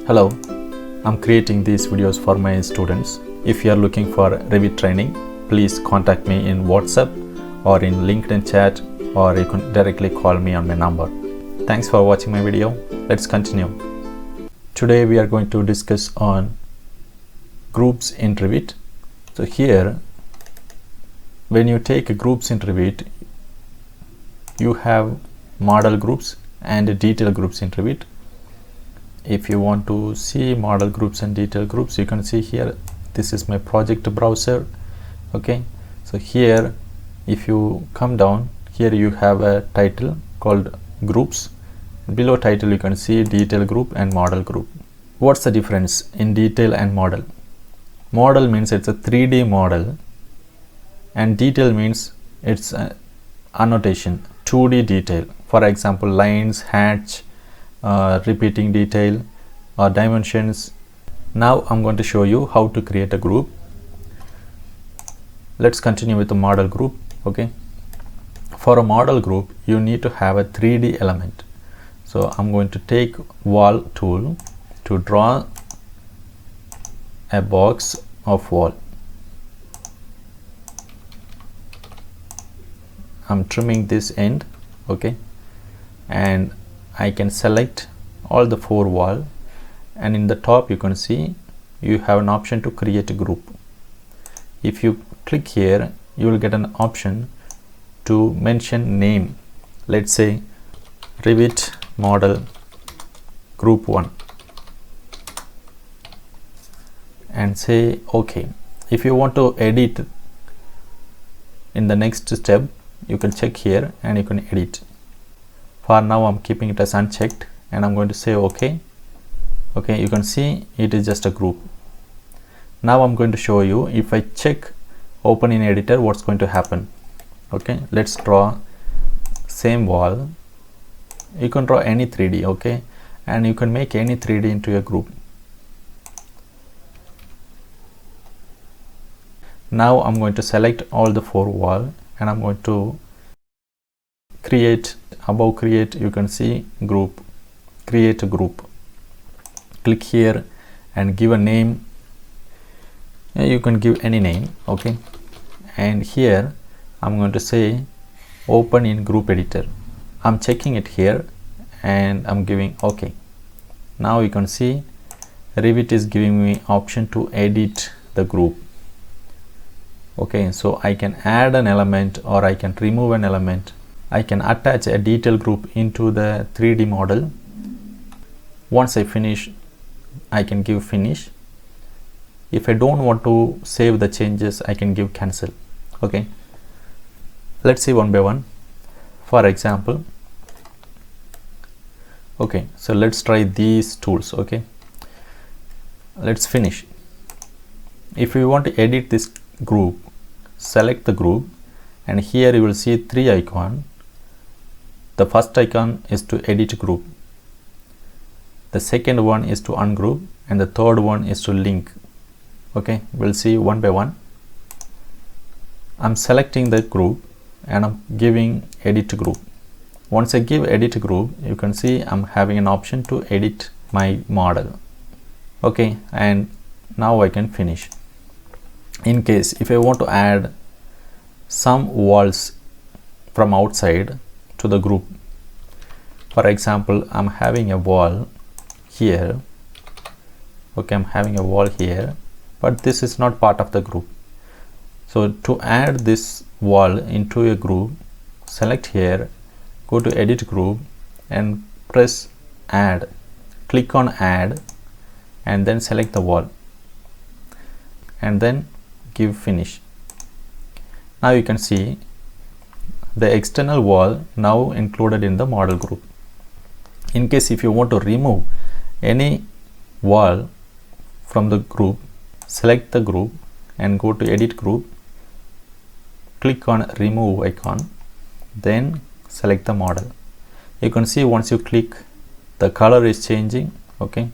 Hello, I'm creating these videos for my students. If you are looking for Revit training, please contact me in WhatsApp or in LinkedIn chat, or you can directly call me on my number. Thanks for watching my video. Let's continue. Today we are going to discuss on groups in Revit. So here, when you take groups in Revit, you have model groups and detail groups in Revit. If you want to see model groups and detail groups, you can see here, this is my project browser. Okay, so here if you come down here, you have a title called groups. Below title you can see detail group and model group. What's the difference in detail and model? Model means it's a 3D model, and detail means it's a annotation, 2D detail. For example, lines, hatch, repeating detail or dimensions. Now I'm going to show you how to create a group. Let's continue with the model group. Okay, for a model group you need to have a 3D element. So I'm going to take wall tool to draw a box of wall. I'm trimming this end. Okay, and I can select all the 4 wall, and in the top you can see you have an option to create a group. If you click here, you will get an option to mention name. Let's say Revit model group 1 and say OK. If you want to edit in the next step, you can check here and you can edit. For now I'm keeping it as unchecked and I'm going to say OK. Okay, you can see it is just a group. Now I'm going to show you, if I check open in editor, what's going to happen. Okay, let's draw same wall. You can draw any 3D, okay, and you can make any 3D into a group. Now I'm going to select all the 4 wall and I'm going to create. Above create you can see group, create a group. Click here and give a name. You can give any name. Okay, and here I'm going to say open in group editor. I'm checking it here and I'm giving OK. Now you can see Revit is giving me option to edit the group. Okay, so I can add an element or I can remove an element. I can attach a detail group into the 3D model. Once I finish, I can give finish. If I don't want to save the changes, I can give cancel. Okay, let's see one by one. For example, okay, so let's try these tools. Okay, let's finish. If you want to edit this group, select the group, and here you will see 3 icons. The first icon is to edit group, the second one is to ungroup, and the third one is to link. Okay, we'll see one by one. I'm selecting the group and I'm giving edit group. Once I give edit group, you can see I'm having an option to edit my model. Okay, and now I can finish. In case if I want to add some walls from outside to the group, for example, I'm having a wall here. Okay, I'm having a wall here, but this is not part of the group. So to add this wall into a group, select here, go to edit group and press add. Click on add and then select the wall and then give finish. Now you can see the external wall now included in the model group. In case if you want to remove any wall from the group, select the group and go to edit group, click on remove icon, then select the model. You can see once you click, the color is changing. Okay,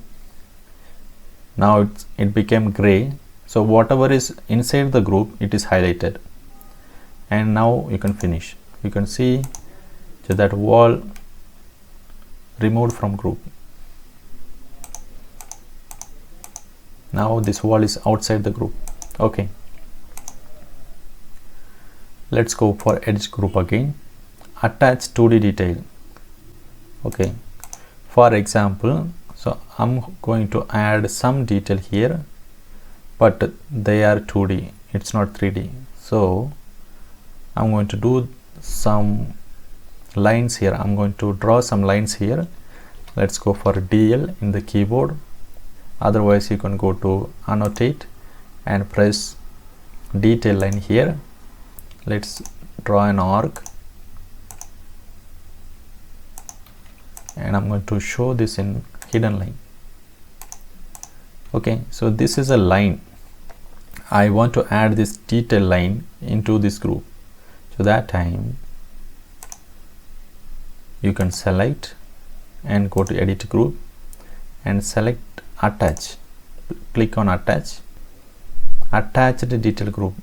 now it became gray. So whatever is inside the group, it is highlighted, and now you can finish. You can see that wall removed from group. Now this wall is outside the group. Okay, let's go for edge group again. Attach 2D detail. Okay, for example, so I'm going to add some detail here, but they are 2D, it's not 3D. So I'm going to do some lines here. I'm going to draw some lines here. Let's go for DL in the keyboard. Otherwise you can go to annotate and press detail line here. Let's draw an arc, and I'm going to show this in hidden line. Okay, so this is a line. I want to add this detail line into this group. So that time you can select and go to edit group and select attach. Click on attach. Attach the detail group,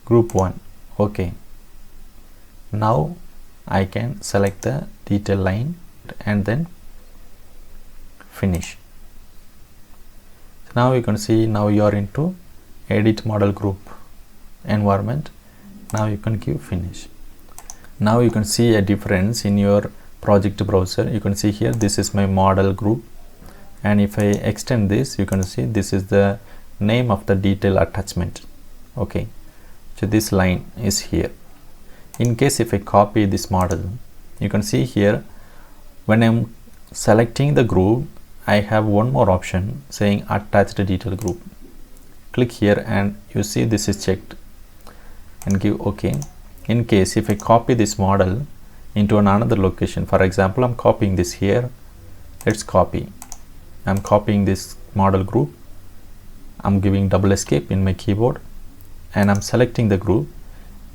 group 1. Okay, now I can select the detail line and then finish. So now you can see, now you are into edit model group environment. Now you can give finish. Now you can see a difference in your project browser. You can see here, this is my model group, and if I extend this, you can see this is the name of the detail attachment. Okay, so this line is here. In case if I copy this model, you can see here, when I'm selecting the group, I have one more option saying attach the detail group. Click here and you see this is checked and give OK. In case if I copy this model into another location, for example, I'm copying this here. Let's copy. I'm copying this model group. I'm giving double escape in my keyboard and I'm selecting the group,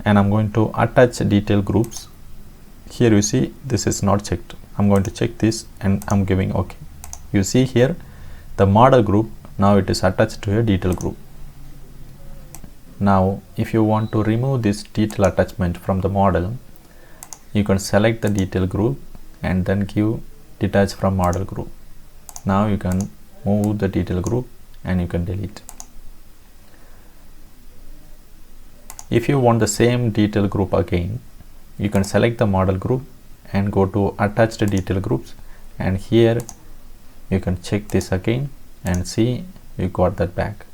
and I'm going to attach detail groups. Here you see this is not checked. I'm going to check this and I'm giving OK. You see here the model group, now it is attached to a detail group. Now if you want to remove this detail attachment from the model, you can select the detail group and then give detach from model group. Now you can move the detail group and you can delete. If you want the same detail group again, you can select the model group and go to attached detail groups, and here you can check this again and see you got that back.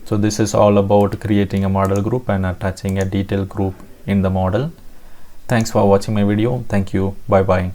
So this is all about creating a model group and attaching a detail group in the model. Thanks for watching my video. Thank you. Bye bye.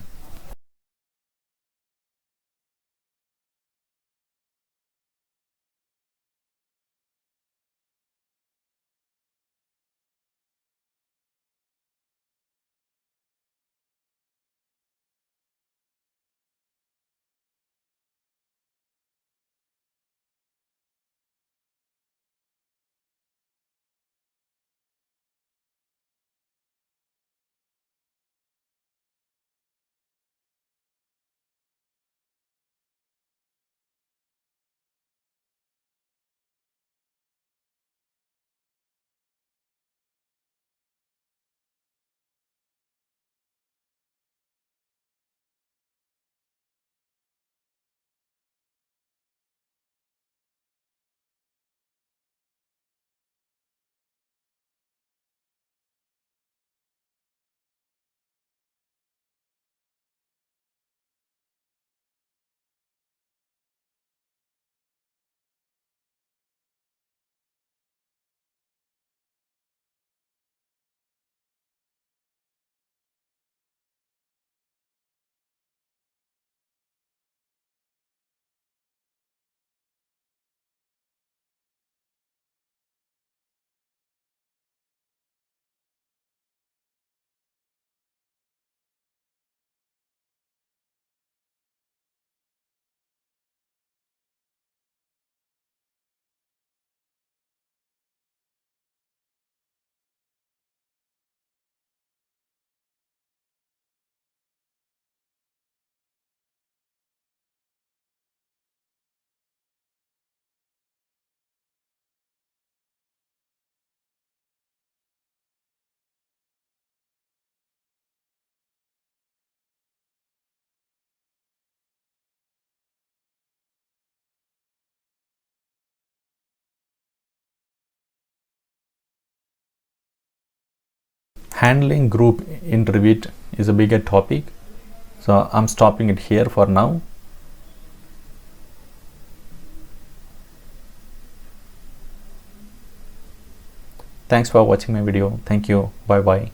handling group in Revit is a bigger topic, so I'm stopping it here for now. Thanks for watching my video. Thank you. Bye bye.